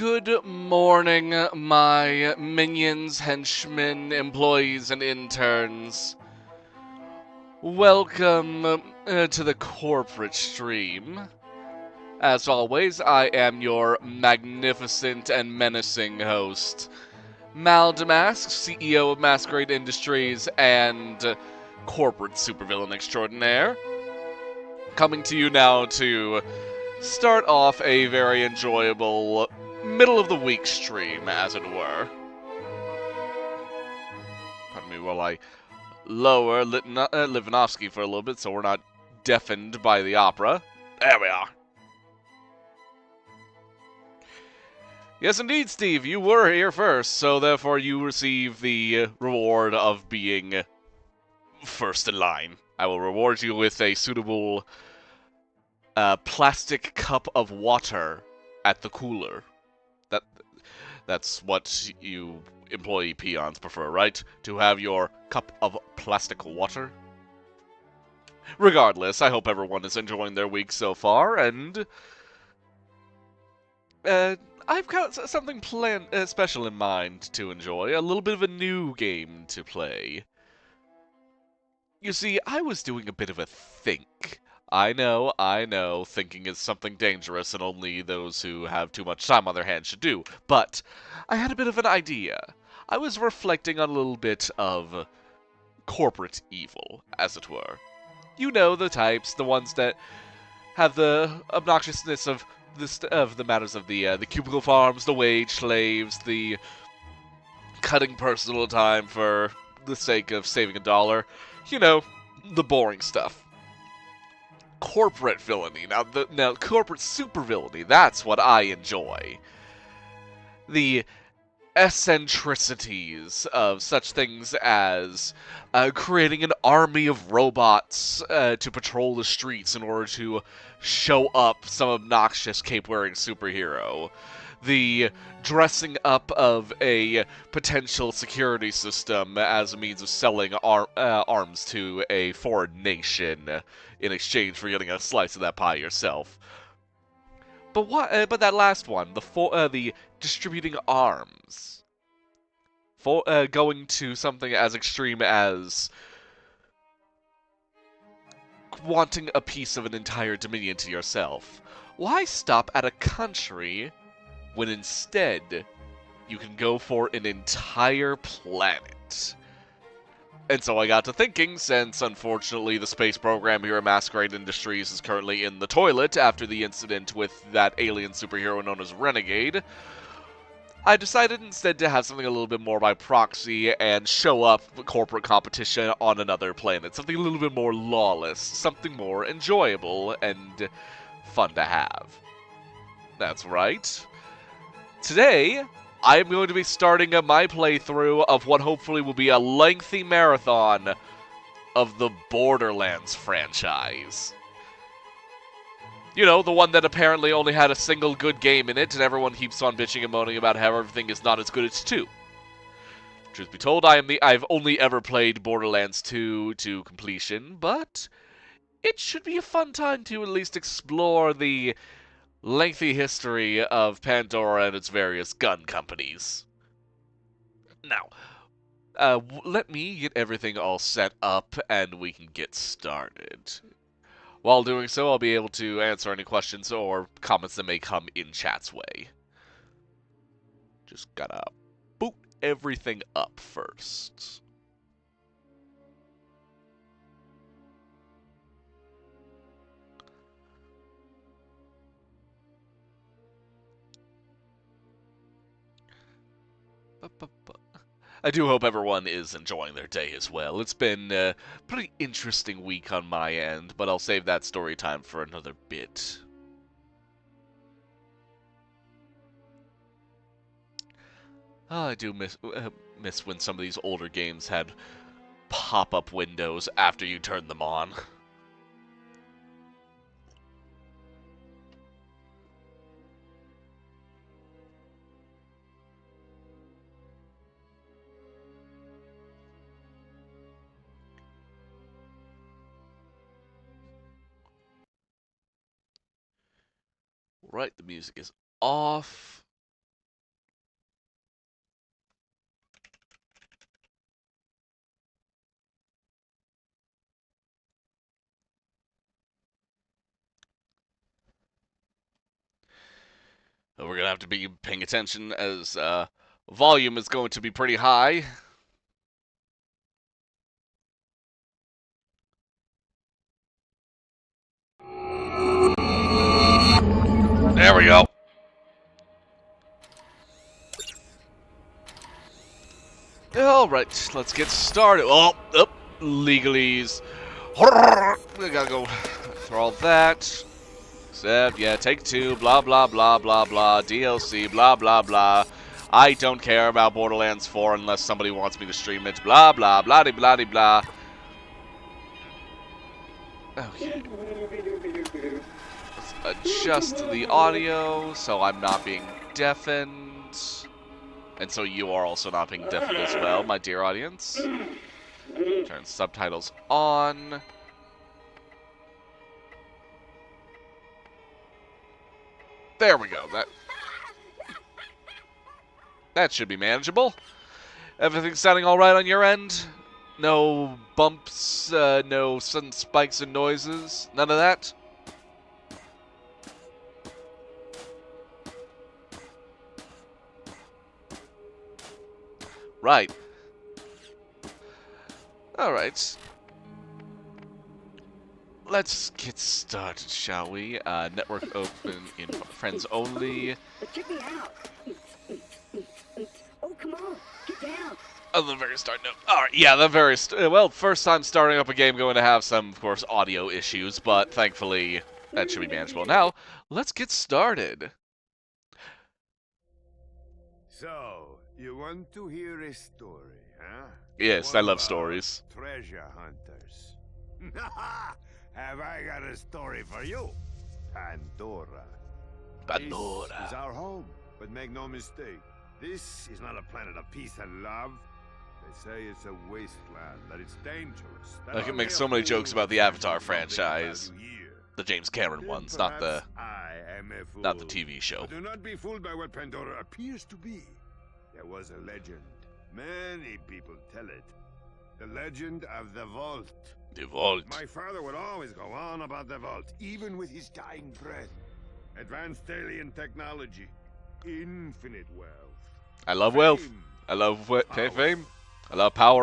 Good morning, my minions, henchmen, employees, and interns. Welcome to the corporate stream. As always, I am your magnificent and menacing host, Mal Damask, CEO of Masquerade Industries and corporate supervillain extraordinaire. Coming to you now to start off a very enjoyable middle of the week stream, as it were. Pardon me while I lower Livanovsky for a little bit so we're not deafened by the opera. There we are. Yes, indeed, Steve, you were here first, so therefore you receive the reward of being first in line. I will reward you with a suitable plastic cup of water at the cooler. That's what you employee peons prefer, right? To have your cup of plastic water? Regardless, I hope everyone is enjoying their week so far, and I've got something special in mind to enjoy, a little bit of a new game to play. You see, I was doing a bit of a think. I know, thinking is something dangerous and only those who have too much time on their hands should do, but I had a bit of an idea. I was reflecting on a little bit of corporate evil, as it were. You know the types, the ones that have the obnoxiousness of the matters of the cubicle farms, the wage slaves, the cutting personal time for the sake of saving a dollar. You know, the boring stuff. Corporate villainy. Now corporate supervillainy, that's what I enjoy. The eccentricities of such things as creating an army of robots to patrol the streets in order to show up some obnoxious cape-wearing superhero. The dressing up of a potential security system as a means of selling arms to a foreign nation in exchange for getting a slice of that pie yourself. But but that last one, the distributing arms, for going to something as extreme as wanting a piece of an entire dominion to yourself. Why stop at a country when instead you can go for an entire planet? And so I got to thinking, since unfortunately the space program here at Masquerade Industries is currently in the toilet after the incident with that alien superhero known as Renegade, I decided instead to have something a little bit more by proxy and show up corporate competition on another planet. Something a little bit more lawless, something more enjoyable and fun to have. That's right. Today, I am going to be starting my playthrough of what hopefully will be a lengthy marathon of the Borderlands franchise. You know, the one that apparently only had a single good game in it, and everyone keeps on bitching and moaning about how everything is not as good as 2. Truth be told, I've only ever played Borderlands 2 to completion, but it should be a fun time to at least explore the lengthy history of Pandora and its various gun companies. Now, let me get everything all set up and we can get started. While doing so, I'll be able to answer any questions or comments that may come in chat's way. Just gotta boot everything up first. I do hope everyone is enjoying their day as well. It's been a pretty interesting week on my end, but I'll save that story time for another bit. Oh, I do miss when some of these older games had pop-up windows after you turn them on. Right, the music is off. We're gonna have to be paying attention as volume is going to be pretty high. There we go. Alright, let's get started. Oh, legalese. We gotta go through all that. Except, yeah, take two, blah, blah, blah, blah, blah, DLC, blah, blah, blah. I don't care about Borderlands 4 unless somebody wants me to stream it, blah, blah, blah, blah, blah, blah. Okay. Let's adjust the audio so I'm not being deafened. And so you are also not being deafened as well, my dear audience. Turn subtitles on. There we go. That should be manageable. Everything sounding all right on your end? No bumps, no sudden spikes and noises? None of that? Right. Alright. Let's get started, shall we? Network open in friends only. But check me out. Oh, come on. Get down. Oh, the very start, no. Alright, yeah, the very well, first time starting up a game going to have some, of course, audio issues, but thankfully that should be manageable. Now, let's get started. So, you want to hear a story, huh? Yes, I love stories. Treasure hunters. Have I got a story for you? Pandora. Pandora. This is our home, but make no mistake, this is not a planet of peace and love. They say it's a wasteland, that it's dangerous. I can make so many jokes about the Avatar franchise. The James Cameron ones, not the TV show. But do not be fooled by what Pandora appears to be. There was a legend. Many people tell it. The legend of the Vault. The Vault. My father would always go on about the Vault, even with his dying breath. Advanced alien technology. Infinite wealth. I love wealth. I love fame. I love power.